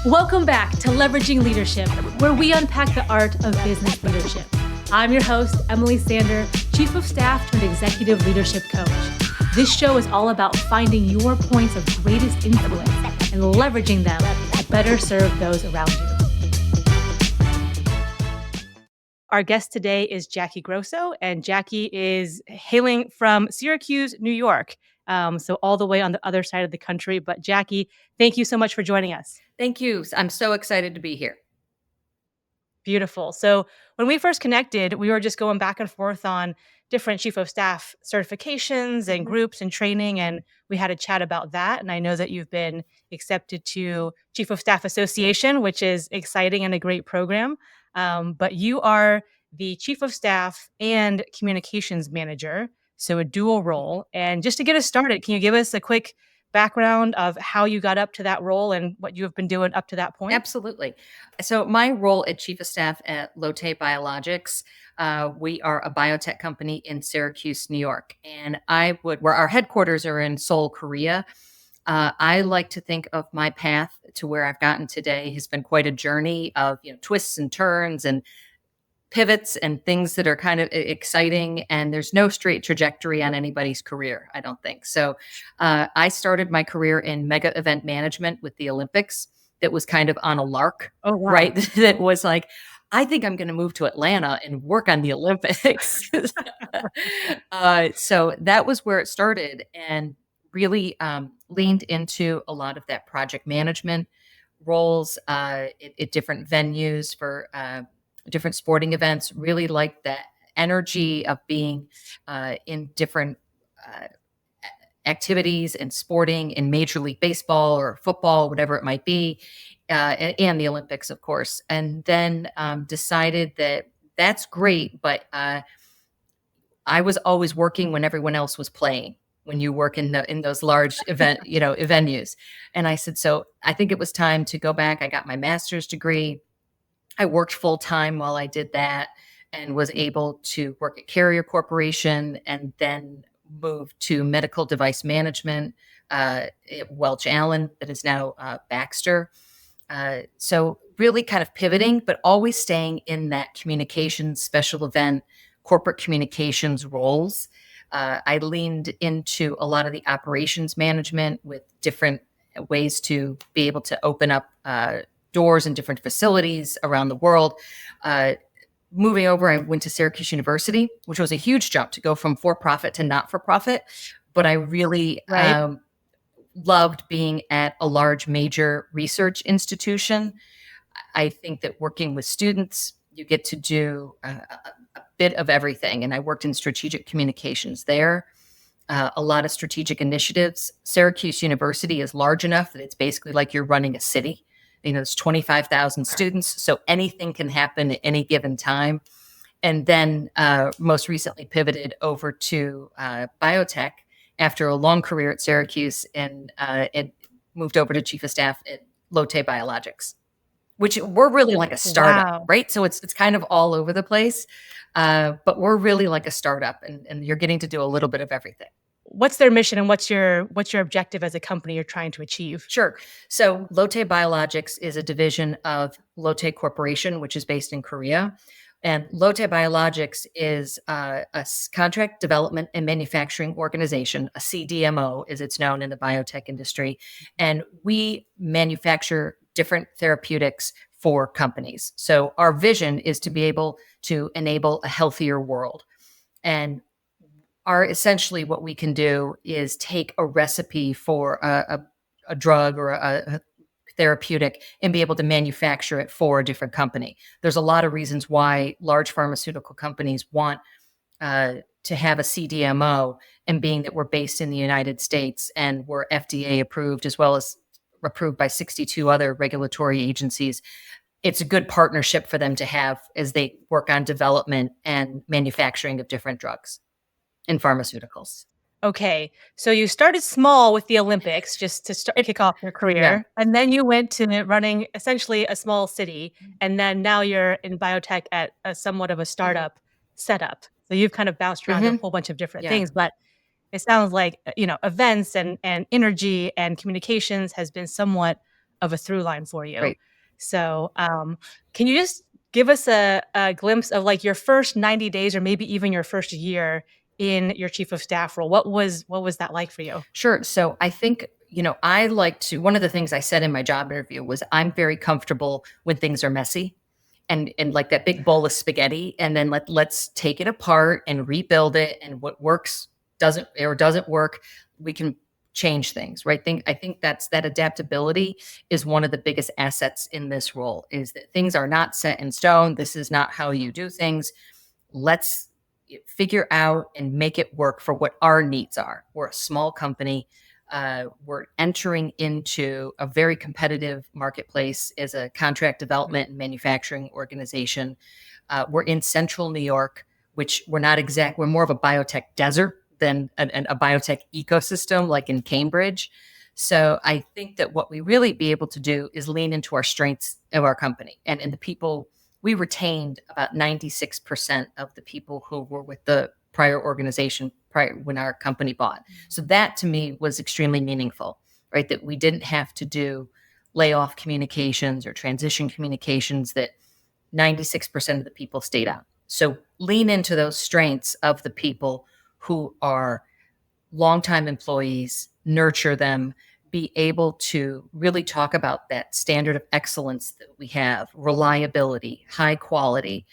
Welcome back to Leveraging Leadership, where we unpack the art of business leadership. I'm your host, Emily Sander, Chief of Staff turned Executive Leadership Coach. This show is all about finding your points of greatest influence and leveraging them to better serve those around you. Our guest today is Jacki Grosso, and Jacki is hailing from Syracuse, New York. So all the way on the other side of the country. But Jacki, thank you so much for joining us. Thank you. I'm so excited to be here. Beautiful. So when we first connected, we were just going back and forth on different chief of staff certifications and groups and training, and we had a chat about that. And I know that you've been accepted to Chief of Staff Association, which is exciting and a great program. But you are the Chief of Staff and Communications Manager, so a dual role. And just to get us started, can you give us a quick background of how you got up to that role and what you have been doing up to that point? Absolutely. So my role at Chief of Staff at Lotte Biologics, we are a biotech company in Syracuse, New York. And where our headquarters are in Seoul, Korea. I like to think of my path to where I've gotten today has been quite a journey of twists and turns and pivots and things that are kind of exciting, and there's no straight trajectory on anybody's career, I don't think. So I started my career in mega event management with the Olympics. That was kind of on a lark, right? That was like, I think I'm going to move to Atlanta and work on the Olympics. So that was where it started, and really leaned into a lot of that project management roles at different venues for different sporting events. Really like that energy of being in different activities and sporting in Major League Baseball or football, whatever it might be, and the Olympics, of course. And then decided that that's great, but I was always working when everyone else was playing. When you work in those large venues, and I said, so I think it was time to go back. I got my master's degree. I worked full time while I did that, and was able to work at Carrier Corporation, and then moved to medical device management at Welch Allen, that is now Baxter. So really kind of pivoting, but always staying in that communications, special event, corporate communications roles. I leaned into a lot of the operations management with different ways to be able to open up doors in different facilities around the world. Moving over, I went to Syracuse University, which was a huge jump to go from for-profit to not-for-profit. But I really loved being at a large major research institution. I think that working with students, you get to do a bit of everything. And I worked in strategic communications there, a lot of strategic initiatives. Syracuse University is large enough that it's basically like you're running a city. There's 25,000 students, so anything can happen at any given time. And then most recently pivoted over to Biotech after a long career at Syracuse, and moved over to Chief of Staff at Lotte Biologics, which we're really like a startup, right? So it's kind of all over the place, but we're really like a startup, and you're getting to do a little bit of everything. What's their mission, and what's your objective as a company you're trying to achieve? Sure. So Lotte Biologics is a division of Lotte Corporation, which is based in Korea. And Lotte Biologics is a contract development and manufacturing organization, a CDMO as it's known in the biotech industry. And we manufacture different therapeutics for companies. So our vision is to be able to enable a healthier world. And essentially what we can do is take a recipe for a drug or a therapeutic and be able to manufacture it for a different company. There's a lot of reasons why large pharmaceutical companies want to have a CDMO, and being that we're based in the United States and we're FDA approved, as well as approved by 62 other regulatory agencies, it's a good partnership for them to have as they work on development and manufacturing of different drugs and pharmaceuticals. Okay, so you started small with the Olympics just to kick off your career, and then you went to running essentially a small city, and then now you're in biotech at a somewhat of a startup setup. So you've kind of bounced around a whole bunch of different things, but it sounds like events and energy and communications has been somewhat of a through line for you. Right. So, can you just give us a glimpse of like your first 90 days or maybe even your first year in your chief of staff role? What was that like for you? Sure. So I think, I like to, one of the things I said in my job interview was I'm very comfortable when things are messy and like that big bowl of spaghetti. And then let's take it apart and rebuild it. And what works doesn't work. We can change things, right? I think that adaptability is one of the biggest assets in this role is that things are not set in stone. This is not how you do things. Let's figure out and make it work for what our needs are. We're a small company. We're entering into a very competitive marketplace as a contract development and manufacturing organization. We're in central New York, which we're more of a biotech desert than a biotech ecosystem like in Cambridge. So I think that what we really be able to do is lean into our strengths of our company and the people. We retained about 96% of the people who were with the prior organization prior when our company bought. So that to me was extremely meaningful, right? That we didn't have to do layoff communications or transition communications, that 96% of the people stayed on. So lean into those strengths of the people who are longtime employees, nurture them, be able to really talk about that standard of excellence that we have, reliability, high quality.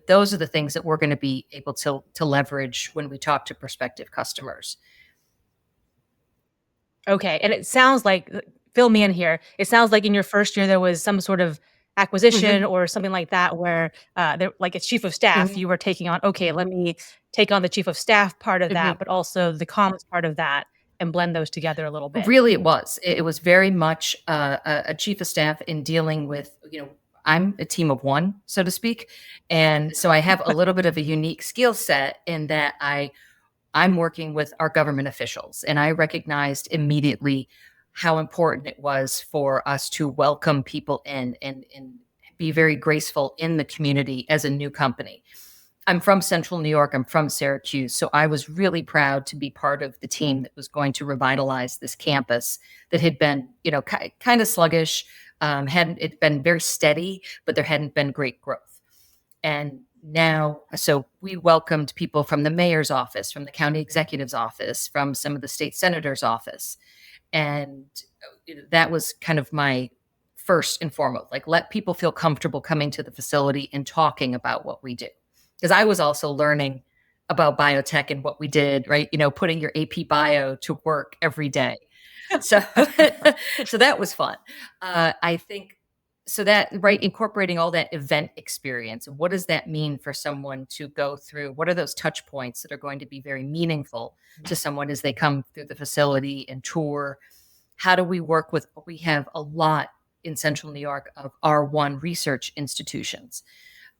Those are the things that we're going to be able to leverage when we talk to prospective customers. Okay, and it sounds like fill me in here. It sounds like in your first year there was some sort of acquisition Hmm. or something like that where there, like as chief of staff, Hmm. you were taking on. Okay, let me take on the chief of staff part of Hmm. that, but also the comms part of that, and blend those together a little bit. Really, it was. It was very much a chief of staff in dealing with, I'm a team of one, so to speak. And so I have a little bit of a unique skill set in that I'm working with our government officials, and I recognized immediately how important it was for us to welcome people in and be very graceful in the community as a new company. I'm from Central New York. I'm from Syracuse. So I was really proud to be part of the team that was going to revitalize this campus that had been, kind of sluggish. Hadn't it been very steady, but there hadn't been great growth. And now, so we welcomed people from the mayor's office, from the county executive's office, from some of the state senator's office. And that was kind of my first and foremost, like let people feel comfortable coming to the facility and talking about what we do. Because I was also learning about biotech and what we did, right? Putting your AP bio to work every day. So, so that was fun. I think so that, right, incorporating all that event experience. What does that mean for someone to go through? What are those touch points that are going to be very meaningful to someone as they come through the facility and tour? How do we work with? We have a lot in Central New York of R1 research institutions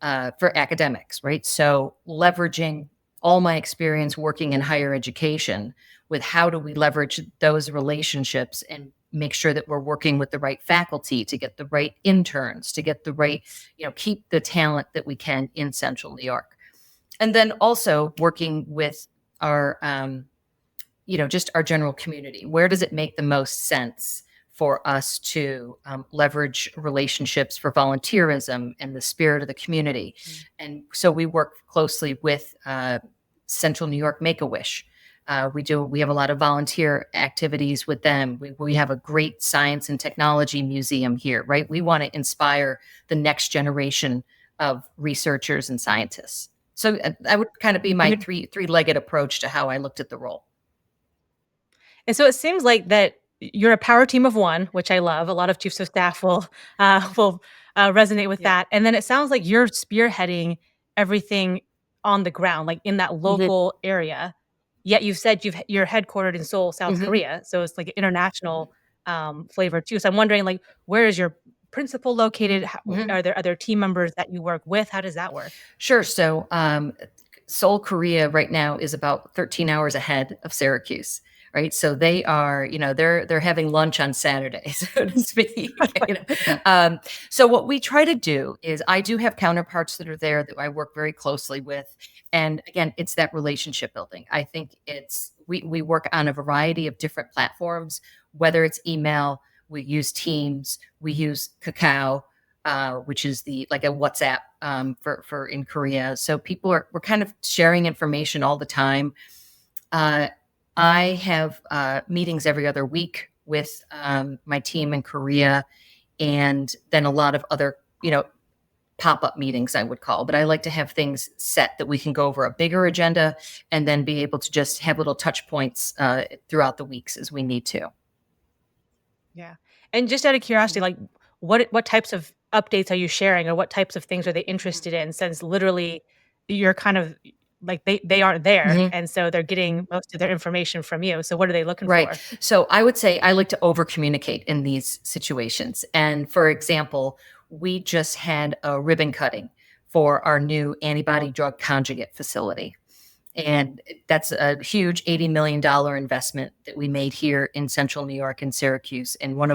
for academics, right? So leveraging all my experience working in higher education with how do we leverage those relationships and make sure that we're working with the right faculty to get the right interns, to get the right, keep the talent that we can in Central New York. And then also working with our, just our general community. Where does it make the most sense for us to leverage relationships for volunteerism and the spirit of the community? And so we work closely with Central New York Make-A-Wish. We have a lot of volunteer activities with them. We have a great science and technology museum here, right? We want to inspire the next generation of researchers and scientists. So that would kind of be my three-legged approach to how I looked at the role. And so it seems like that you're a power team of one, which I love. A lot of chiefs of staff will resonate with Yeah. that. And then it sounds like you're spearheading everything on the ground, like in that Mhm. local area. Yet you've said you're headquartered in Seoul, South Mhm. Korea, so it's like an international flavor too. So I'm wondering, like, where is your principal located? Mhm. Are there other team members that you work with? How does that work? Sure. So, Seoul, Korea right now is about 13 hours ahead of Syracuse, right? So they are, they're having lunch on Saturday, so to speak. So what we try to do is I do have counterparts that are there that I work very closely with. And again, it's that relationship building. I think we work on a variety of different platforms, whether it's email, We use Teams. We use Kakao, which is the like a WhatsApp for in Korea. So we're kind of sharing information all the time. Uh, I have meetings every other week with my team in Korea, and then a lot of other, pop-up meetings I would call, but I like to have things set that we can go over a bigger agenda and then be able to just have little touch points throughout the weeks as we need to. Yeah. And just out of curiosity, like what types of updates are you sharing or what types of things are they interested in since literally you're kind of like they aren't there Mhm. and so they're getting most of their information from you. So what are they looking Right. for? So I would say I like to over communicate in these situations. And for example, we just had a ribbon cutting for our new antibody drug conjugate facility. And that's a huge $80 million investment that we made here in central New York in Syracuse. And we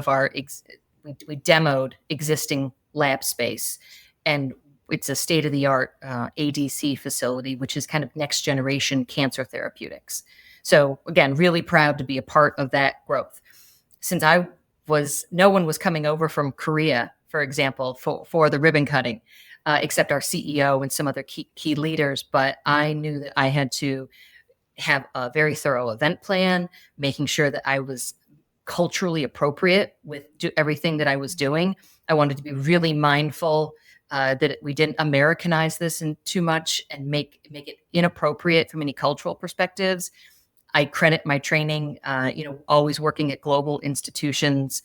demoed existing lab space. And it's a state of the art ADC facility, which is kind of next generation cancer therapeutics. So, again, really proud to be a part of that growth. Since no one was coming over from Korea, for example, for the ribbon cutting, except our CEO and some other key leaders. But I knew that I had to have a very thorough event plan, making sure that I was culturally appropriate with everything that I was doing. I wanted to be really mindful that we didn't Americanize this in too much and make it inappropriate from any cultural perspectives. I credit my training, always working at global institutions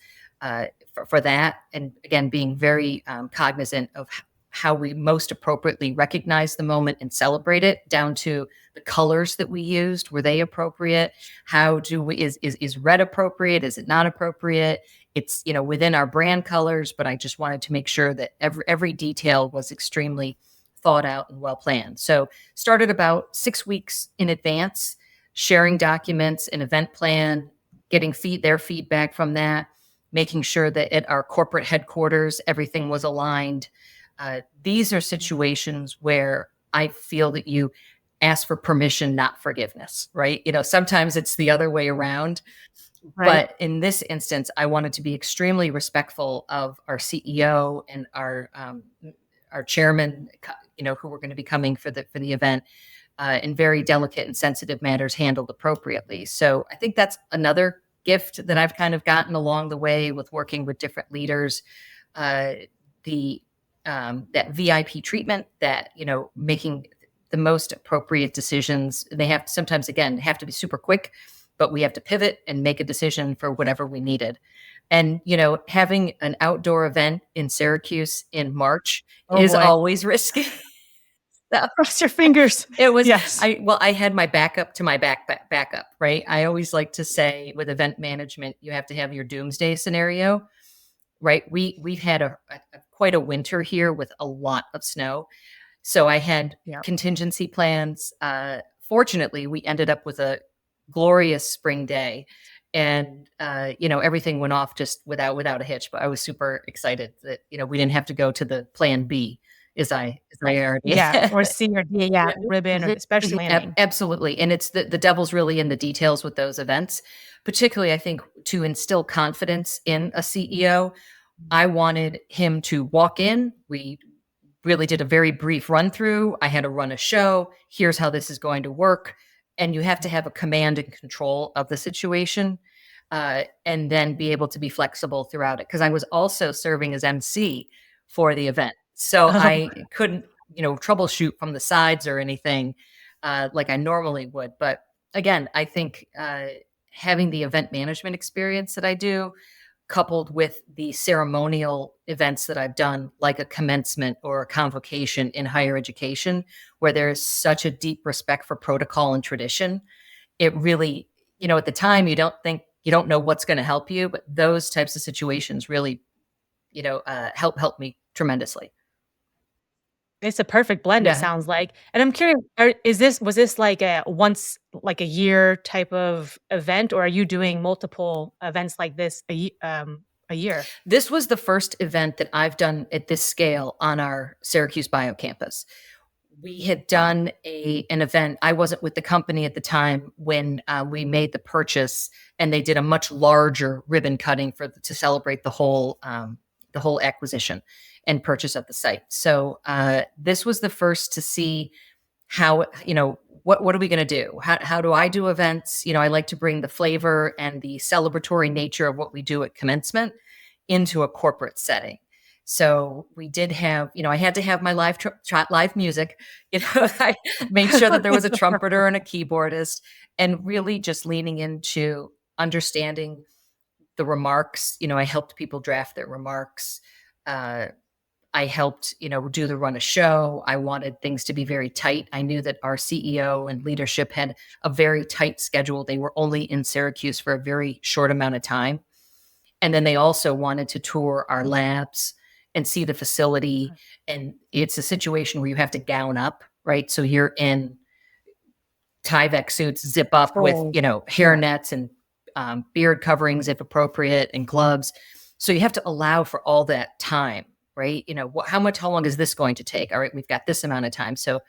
for that. And again, being very cognizant of how we most appropriately recognize the moment and celebrate it, down to the colors that we used. Were they appropriate? Is red appropriate? Is it not appropriate? It's, within our brand colors, but I just wanted to make sure that every detail was extremely thought out and well planned. So started about 6 weeks in advance, sharing documents, an event plan, getting their feedback from that, making sure that at our corporate headquarters, everything was aligned. These are situations where I feel that you ask for permission, not forgiveness, right? Sometimes it's the other way around. Right. But in this instance, I wanted to be extremely respectful of our CEO and our chairman, who were going to be coming for the event, and very delicate and sensitive matters handled appropriately. So I think that's another gift that I've kind of gotten along the way with working with different leaders. The That VIP treatment, that making the most appropriate decisions. They have sometimes, again, have to be super quick, but we have to pivot and make a decision for whatever we needed. And having an outdoor event in Syracuse in March Oh is boy. always risky. So Cross your fingers. it was Yes. I had my backup to my backup, right? I always like to say with event management, you have to have your doomsday scenario, right? We've had quite a winter here with a lot of snow. So I had Yeah. contingency plans. Fortunately, we ended up with a glorious spring day, and everything went off just without a hitch. But I was super excited that we didn't have to go to the plan B, as I already Yeah. Or C or D, yeah, yeah, ribbon or mhm, especially mhm, landing. absolutely. And it's the devil's really in the details with those events, particularly I think to instill confidence in a CEO. I wanted him to walk in. We really did a very brief run through. I had to run a show. Here's how this is going to work. And you have to have a command and control of the situation, and then be able to be flexible throughout it. Because I was also serving as MC for the event. So Oh, I couldn't, troubleshoot from the sides or anything like I normally would. But again, I think having the event management experience that I do, coupled with the ceremonial events that I've done, like a commencement or a convocation in higher education, where there's such a deep respect for protocol and tradition, it really, at the time you don't know what's going to help you, but those types of situations really, help me tremendously. it's a perfect blend, it Yeah. sounds like. And I'm curious, was this like a once like a year type of event, or are you doing multiple events like this a year? This was the first event that I've done at this scale on our Syracuse Bio campus. we had done an event. I wasn't with the company at the time when we made the purchase, and they did a much larger ribbon cutting to celebrate the whole acquisition and purchase of the site. So this was the first to see how, what are we going to do? How do I do events? I like to bring the flavor and the celebratory nature of what we do at commencement into a corporate setting. So we did have, I had to have my live music. I made sure that there was a trumpeter and a keyboardist, and really just leaning into understanding the remarks. I helped people draft their remarks. I helped, do the run of show. I wanted things to be very tight. I knew that our CEO and leadership had a very tight schedule. They were only in Syracuse for a very short amount of time. And then they also wanted to tour our labs and see the facility. And it's a situation where you have to gown up, right? So you're in Tyvek suits, zip up with, hair nets and beard coverings if appropriate, and gloves. So you have to allow for all that time, right? How long is this going to take? All right, we've got this amount of time. So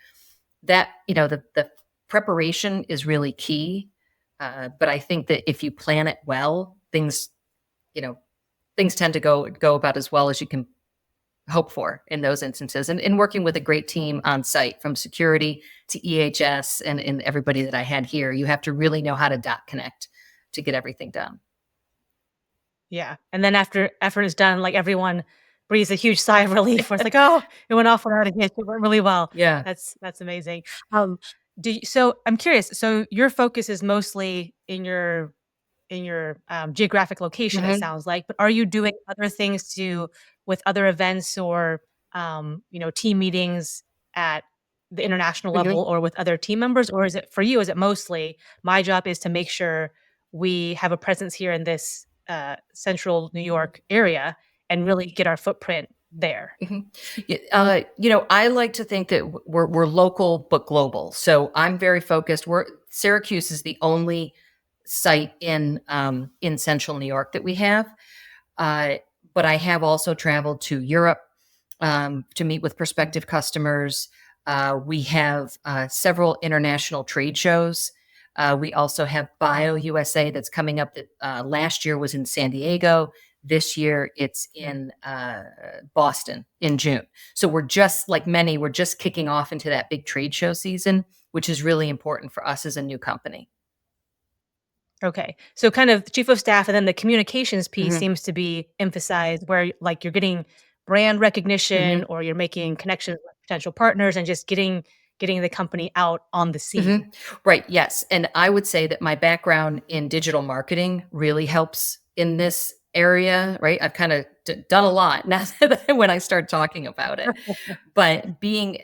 that, the preparation is really key. But I think that if you plan it well, things tend to go about as well as you can hope for in those instances. And working with a great team on site, from security to EHS and everybody that I had here, you have to really know how to dot connect to get everything done. Yeah, and then after effort is done, like, everyone breathes a huge sigh of relief where it's like, "Oh, it went off without a hitch. It went really well." Yeah. That's amazing. So I'm curious, so your focus is mostly in your geographic location, it Mm-hmm. sounds like, but are you doing other things with other events or, team meetings at the international level Mm-hmm. or with other team members? Or is it for you, is it mostly, "My job is to make sure we have a presence here in this, central New York area and really get our footprint there?" Mhm. Yeah, I like to think that we're local but global. So I'm very focused. Syracuse is the only site in Central New York that we have. Uh, but I have also traveled to Europe to meet with prospective customers. We have several international trade shows. We also have Bio USA that's coming up. That last year was in San Diego. This year it's in Boston in June. So we're just like many, we're just kicking off into that big trade show season, which is really important for us as a new company. Okay. So kind of chief of staff and then the communications piece Hmm. seems to be emphasized where like you're getting brand recognition Hmm. or you're making connections with potential partners and just getting the company out on the Hmm. scene. Right. Yes. And I would say that my background in digital marketing really helps in this area, right? I've kind of done a lot now when I start talking about it. But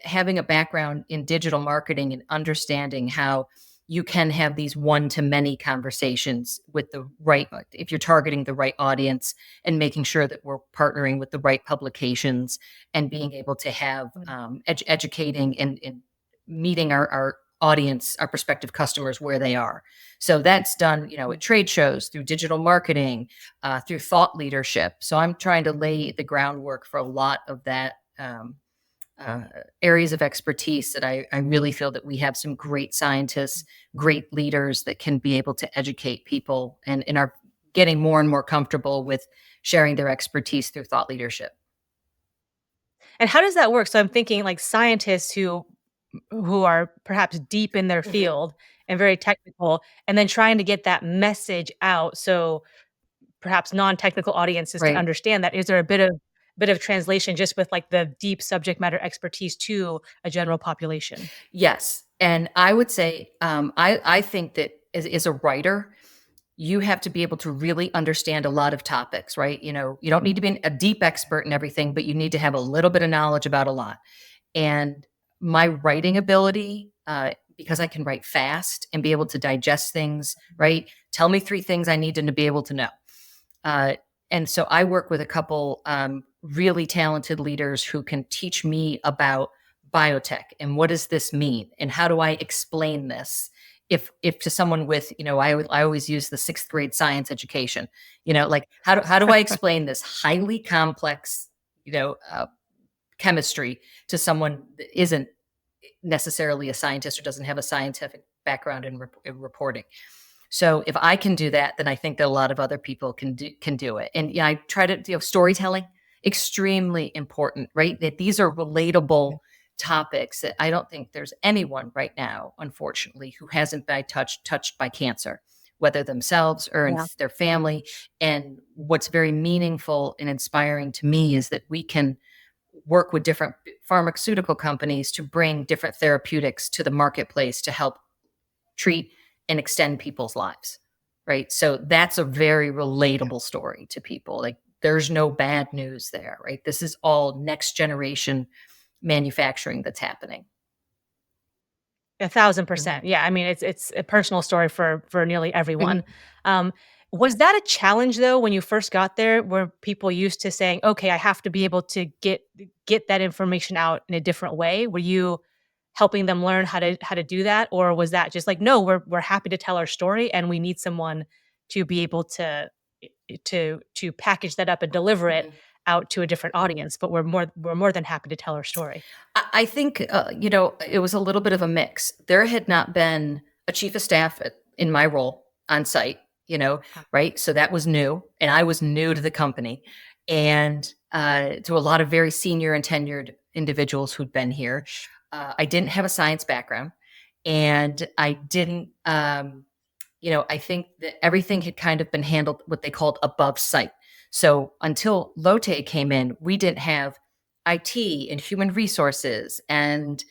having a background in digital marketing and understanding how you can have these one to many conversations with the right, if you're targeting the right audience, and making sure that we're partnering with the right publications, and being able to have educating and meeting our audience, our prospective customers where they are. So that's done, at trade shows, through digital marketing, through thought leadership. So I'm trying to lay the groundwork for a lot of that, uh, areas of expertise that I really feel that we have some great scientists, great leaders that can be able to educate people, and are getting more and more comfortable with sharing their expertise through thought leadership. And how does that work? So I'm thinking like scientists who are perhaps deep in their Mhm. field and very technical and then trying to get that message out so perhaps non-technical audiences can Right. understand that. Is there a bit of translation just with like the deep subject matter expertise to a general population? Yes. And I would say, I think that as a writer, you have to be able to really understand a lot of topics, right? You don't need to be a deep expert in everything, but you need to have a little bit of knowledge about a lot. And my writing ability, because I can write fast and be able to digest things, right? Tell me three things I need to be able to know. Uh, and so I work with a couple really talented leaders who can teach me about biotech and what does this mean and how do I explain this. If to someone with, I always use the sixth grade science education, like how do I explain this highly complex, chemistry to someone that isn't necessarily a scientist or doesn't have a scientific background in reporting. So if I can do that, then I think that a lot of other people can do it. And yeah, I try to, storytelling, extremely important, right? That these are relatable topics that I don't think there's anyone right now, unfortunately, who hasn't been touched by cancer, whether themselves or in Yeah. their family. And what's very meaningful and inspiring to me is that we can work with different pharmaceutical companies to bring different therapeutics to the marketplace to help treat and extend people's lives. Right. So that's a very relatable story to people. Like, there's no bad news there. Right. This is all next generation manufacturing that's happening. 1,000%. Mhm. Yeah, I mean, it's a personal story for nearly everyone. Mhm. Um, was that a challenge though when you first got there? Were people used to saying, "Okay, I have to be able to get that information out in a different way"? Were you helping them learn how to do that, or was that just like, "No, we're happy to tell our story, and we need someone to be able to package that up and deliver it Mhm. out to a different audience, but we're more than happy to tell our story." I think, it was a little bit of a mix. There had not been a chief of staff in my role on site, Huh. right? So that was new, and I was new to the company, and to a lot of very senior and tenured individuals who'd been here. I didn't have a science background, and I didn't. I think that everything had kind of been handled what they called above site. So until Lotte came in, we didn't have IT and human resources and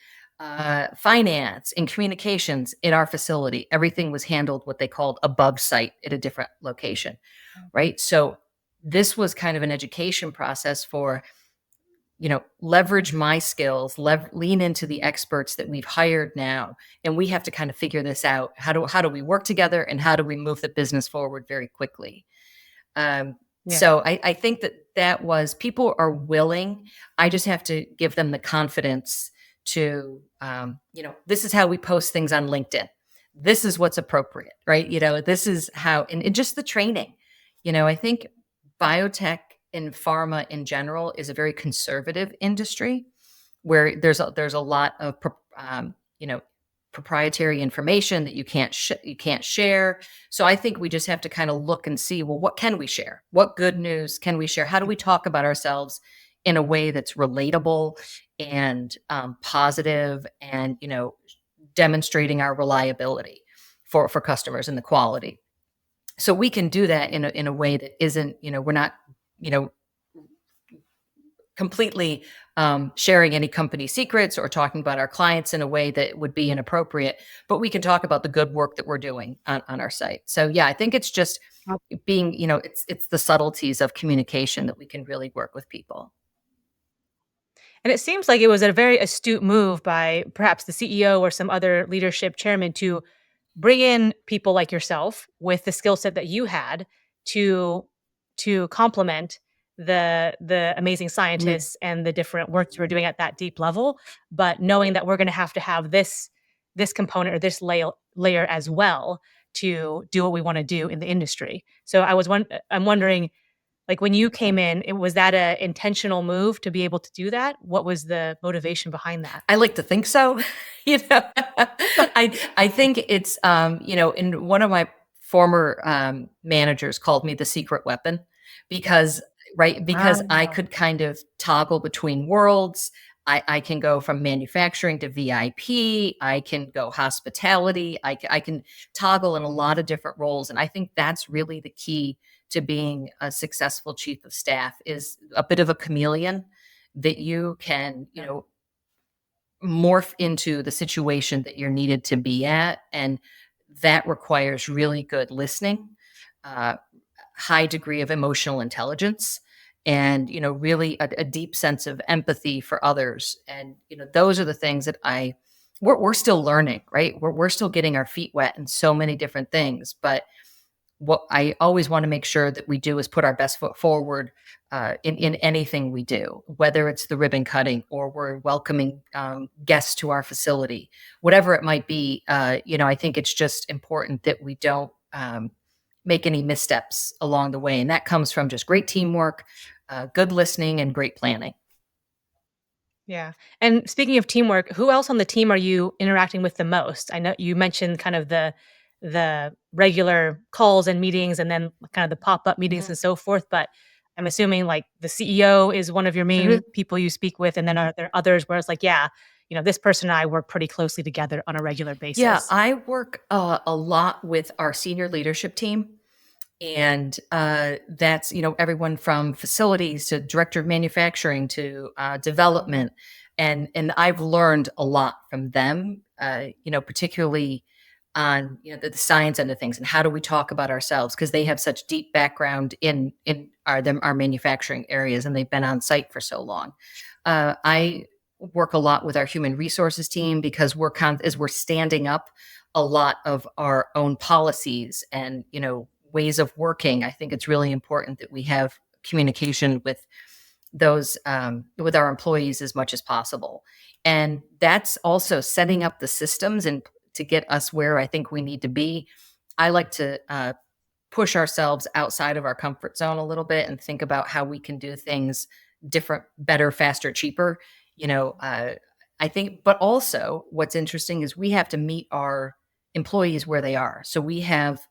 finance and communications in our facility. Everything was handled what they called above site at a different location, right? So this was kind of an education process for, leverage my skills, lean into the experts that we've hired now, and we have to kind of figure this out. How do we work together, and how do we move the business forward very quickly? Um, Yeah. so I think that was, people are willing. I just have to give them the confidence to, this is how we post things on LinkedIn. This is what's appropriate, right? This is how, and just the training. I think biotech and pharma in general is a very conservative industry where there's a lot of you know proprietary information that you can't share. So I think we just have to kind of look and see, well, what can we share? What good news can we share? How do we talk about ourselves in a way that's relatable and positive, and demonstrating our reliability for customers and the quality. So we can do that in a way that isn't, we're not, you know, completely sharing any company secrets or talking about our clients in a way that would be inappropriate, but we can talk about the good work that we're doing on our site. So yeah, I think it's just being, it's the subtleties of communication that we can really work with people. And it seems like it was a very astute move by perhaps the CEO or some other leadership chairman to bring in people like yourself with the skill set that you had to complement the amazing Mhm. scientists and the different work you were doing at that deep level, but knowing that we're going to have this component or this layer as well to do what we want to do in the industry. So I'm wondering, like, when you came in, was that a intentional move to be able to do that? What was the motivation behind that? I like to think so. I think it's, in one of my former managers called me the secret weapon because, right, because I Ah, could kind of toggle between worlds. I can go from manufacturing to VIP. I can go hospitality. I can toggle in a lot of different roles, and I think that's really the key to being a successful chief of staff, is a bit of a chameleon that you can, morph into the situation that you're needed to be at. And that requires really good listening, uh, high degree of emotional intelligence, and really a deep sense of empathy for others. And those are the things that we're still learning, right? We're still getting our feet wet in so many different things, but what I always want to make sure that we do is put our best foot forward in anything we do, whether it's the ribbon cutting or we're welcoming guests to our facility, whatever it might be. I think it's just important that we don't make any missteps along the way, and that comes from just great teamwork, good listening, and great planning. Yeah. And speaking of teamwork, who else on the team are you interacting with the most? I know you mentioned kind of the regular calls and meetings and then kind of the pop-up meetings Mhm. and so forth, but I'm assuming like the CEO is one of your Mhm. main people you speak with, and then are there others where it's like, yeah, this person and I work pretty closely together on a regular Yeah, basis? I work a lot with our senior leadership team. And that's, everyone from facilities to director of manufacturing to Mhm. development. And I've learned a lot from them, particularly on, the science end of things and how do we talk about ourselves because they have such deep background in our manufacturing areas and they've been on site for so long. I work a lot with our human resources team because as we're standing up a lot of our own policies and ways of working. I think it's really important that we have communication with those with our employees as much as possible, and that's also setting up the systems and to get us where I think we need to be. I like to push ourselves outside of our comfort zone a little bit and think about how we can do things different, better, faster, cheaper. You know, uh, I think, but also what's interesting is we have to meet our employees where they are. So we have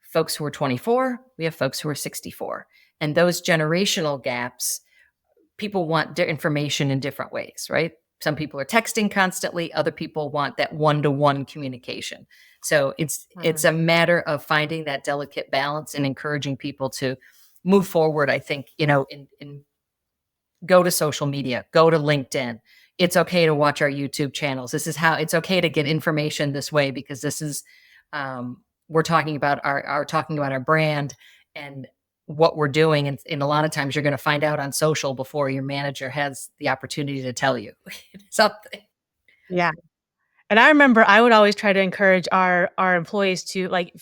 folks who are 24, we have folks who are 64. And those generational gaps, people want information in different ways, right? Some people are texting constantly, other people want that one-to-one communication. So it's Mhm. a matter of finding that delicate balance and encouraging people to move forward. I think, in go to social media, go to LinkedIn. It's okay to watch our YouTube channels. This is how it's okay to get information this way because this is we're talking about our brand and what we're doing. And a lot of times you're going to find out on social before your manager has the opportunity to tell you something. Yeah. And I remember I would always try to encourage our employees to like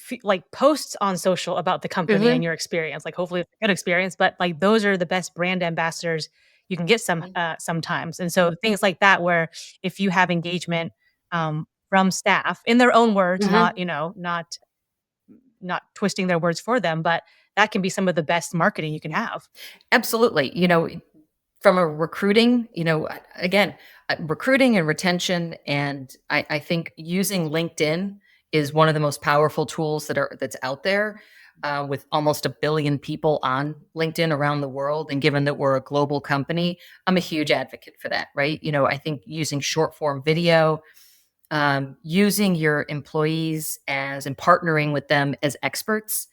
post on social about the company and Hmm. your experience. Like hopefully it's a good experience, but like those are the best brand ambassadors you can get sometimes. And so things like that where if you have engagement from staff in their own words, Hmm. not twisting their words for them, but that can be some of the best marketing you can have. Absolutely. From a recruiting, again, recruiting and retention, and I think using LinkedIn is one of the most powerful tools that's out there. With almost 1 billion people on LinkedIn around the world, and given that we're a global company, I'm a huge advocate for that. Right? I think using short form video, using your employees as and partnering with them as experts.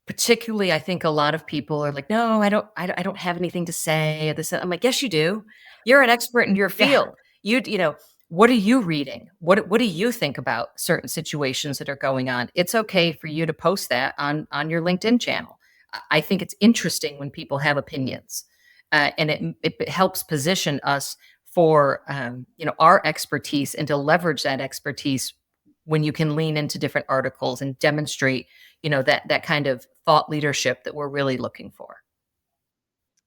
Particularly, I think a lot of people are like, "No, I don't have anything to say," or this. I'm like, "Yes, you do. You're an expert in your Yeah. field. What are you reading? What do you think about certain situations that are going on? It's okay for you to post that on your LinkedIn channel. I think it's interesting when people have opinions, and it helps position us for our expertise and to leverage that expertise when you can lean into different articles and demonstrate that kind of thought leadership that we're really looking for.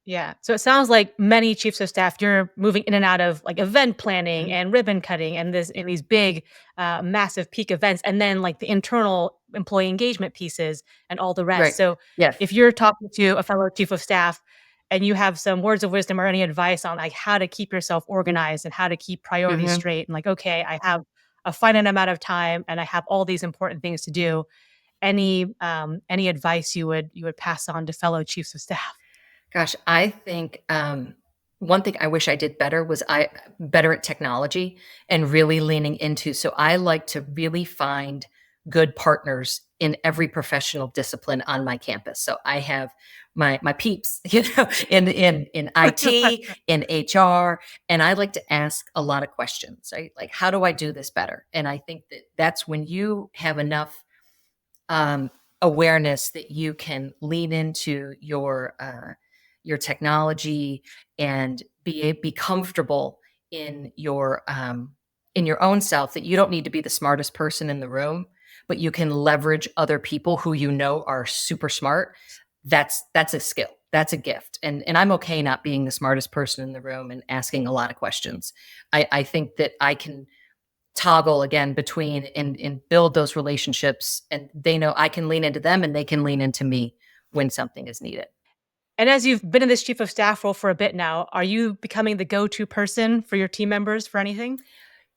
Yeah. So it sounds like many chiefs of staff, you're moving in and out of like event planning Mhm. and ribbon cutting and these big, massive peak events, and then like the internal employee engagement pieces and all the rest. Right. So Yes. if you're talking to a fellow chief of staff and you have some words of wisdom or any advice on like how to keep yourself organized and how to keep priorities Mhm. straight and like, okay, I have a finite amount of time and I have all these important things to do. Any advice you would pass on to fellow chiefs of staff? Gosh, I think one thing I wish I did better was I better at technology and really leaning into. So I like to really find good partners in every professional discipline on my campus. So I have my peeps, in IT, in HR, and I like to ask a lot of questions. Right? Like, how do I do this better? And I think that that's when you have enough um, awareness that you can lean into your technology and be comfortable in your own self, that you don't need to be the smartest person in the room, but you can leverage other people who are super smart. That's a skill. That's a gift. And I'm okay not being the smartest person in the room and asking a lot of questions. I think that I can toggle again between and build those relationships, and they know I can lean into them and they can lean into me when something is needed. And as you've been in this chief of staff role for a bit now, are you becoming the go-to person for your team members for anything?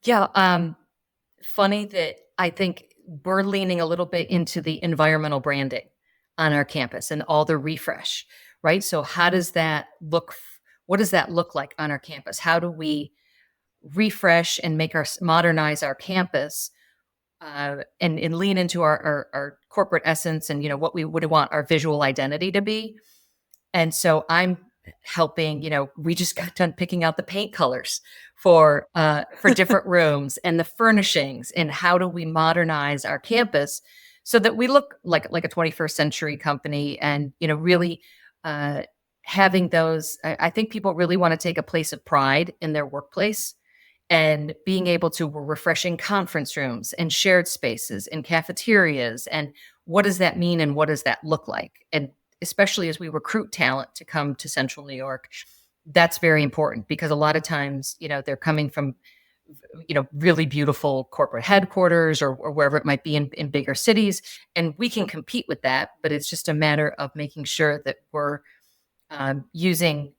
Yeah, funny that I think we're leaning a little bit into the environmental branding on our campus and all the refresh, right? So how does that look? What does that look like on our campus? How do we refresh and modernize our campus and lean into our corporate essence and what we would want our visual identity to be? And so I'm helping, we just got done picking out the paint colors for different rooms and the furnishings and how do we modernize our campus so that we look like a 21st century company and really uh, having those. I think people really want to take a place of pride in their workplace and being able to we're refreshing conference rooms and shared spaces and cafeterias and what does that mean and what does that look like, and especially as we recruit talent to come to Central New York, that's very important because a lot of times, they're coming from, really beautiful corporate headquarters or wherever it might be in bigger cities. And we can compete with that, but it's just a matter of making sure that we're using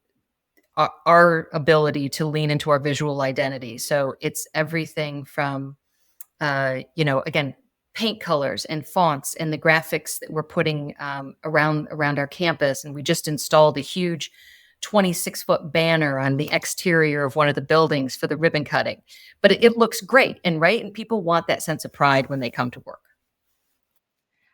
our ability to lean into our visual identity. So it's everything from, again, paint colors and fonts and the graphics that we're putting around our campus. And we just installed a huge 26-foot banner on the exterior of one of the buildings for the ribbon cutting. But it looks great and right, and people want that sense of pride when they come to work.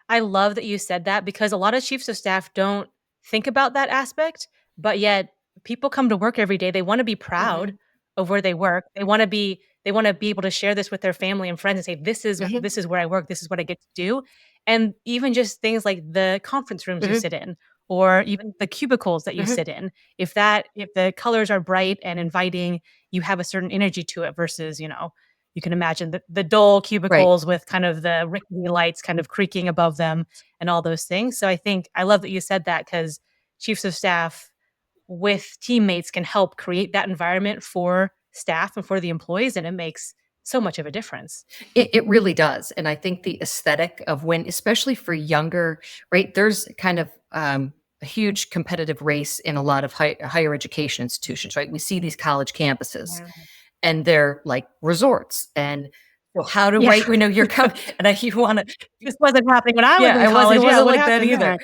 I love that you said that because a lot of chiefs of staff don't think about that aspect, but yet people come to work every day. They want to be proud Mhm. of where they work. They want to be able to share this with their family and friends and say this is Mhm. this is where I work. This is what I get to do. And even just things like the conference rooms you Mhm. sit in or even the cubicles that you Mhm. sit in. If the colors are bright and inviting, you have a certain energy to it versus, you can imagine the dull Right. cubicles with kind of the rickety lights kind of creaking above them and all those things. So I love that you said that because chiefs of staff with teammates can help create that environment for staff and for the employees, and it makes so much of a difference. It really does. And I think the aesthetic of when, especially for younger, right, there's kind of a huge competitive race in a lot of higher education institutions, right? We see these college campuses Yeah. and they're like resorts. And so how to, Yeah. right, we know you're coming and you want to, This wasn't happening when I was in yeah, it college. Yeah, wasn't what like that happened either. there?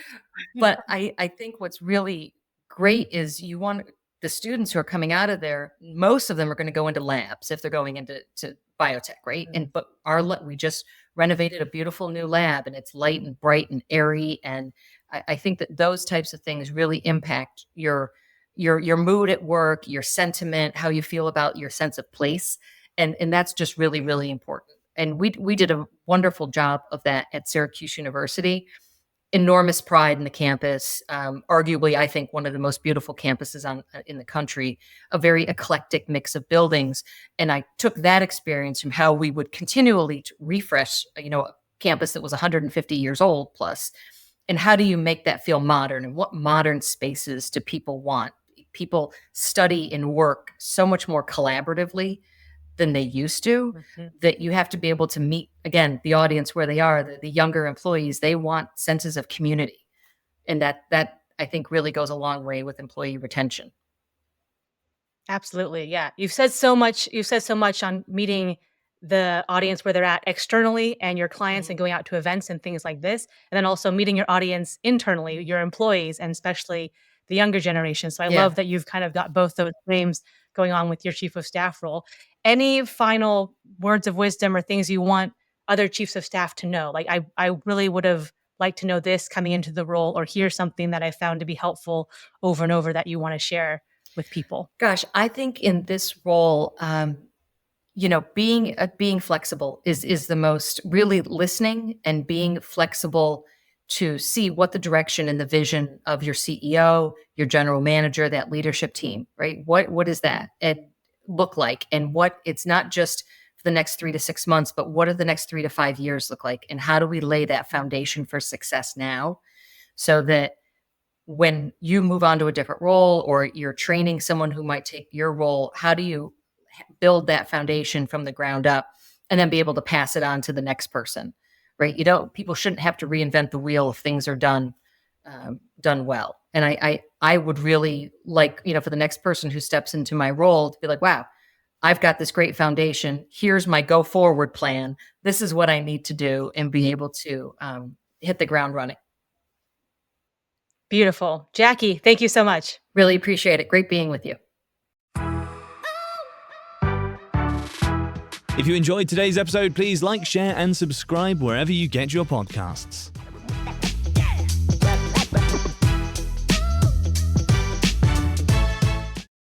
But I think what's really great is you want the students who are coming out of there, most of them are going to go into labs if they're going into biotech, right? Mm. And but we just renovated a beautiful new lab and it's light and bright and airy. And I think that those types of things really impact your mood at work, your sentiment, how you feel about your sense of place. And that's just really, really important. And we did a wonderful job of that at Syracuse University. Enormous pride in the campus. Arguably, I think one of the most beautiful campuses in the country. A very eclectic mix of buildings, and I took that experience from how we would continually refresh, a campus that was 150 years old plus, and how do you make that feel modern? And what modern spaces do people want? People study and work so much more collaboratively than they used to, Mhm. that you have to be able to meet again the audience where they are, the younger employees. They want senses of community, and that I think really goes a long way with employee retention. Absolutely, yeah. You've said so much on meeting the audience where they're at externally and your clients and Mhm. going out to events and things like this, and then also meeting your audience internally, your employees, and especially the younger generation. So I Yeah. love that you've kind of got both those streams going on with your chief of staff role. Any final words of wisdom or things you want other chiefs of staff to know? Like I really would have liked to know this coming into the role or hear something that I found to be helpful over and over that you want to share with people. Gosh, I think in this role, being flexible is the most, really listening and being flexible to see what the direction and the vision of your CEO, your general manager, that leadership team, right? What does that it look like, and what it's not just for the next 3 to 6 months, but what do the next 3 to 5 years look like, and how do we lay that foundation for success now, so that when you move on to a different role or you're training someone who might take your role, how do you build that foundation from the ground up and then be able to pass it on to the next person, right? People shouldn't have to reinvent the wheel if things are done done well. And I would really like, for the next person who steps into my role to be like, wow, I've got this great foundation. Here's my go forward plan. This is what I need to do, and be able to hit the ground running. Beautiful. Jacki, thank you so much. Really appreciate it. Great being with you. If you enjoyed today's episode, please like, share, and subscribe wherever you get your podcasts.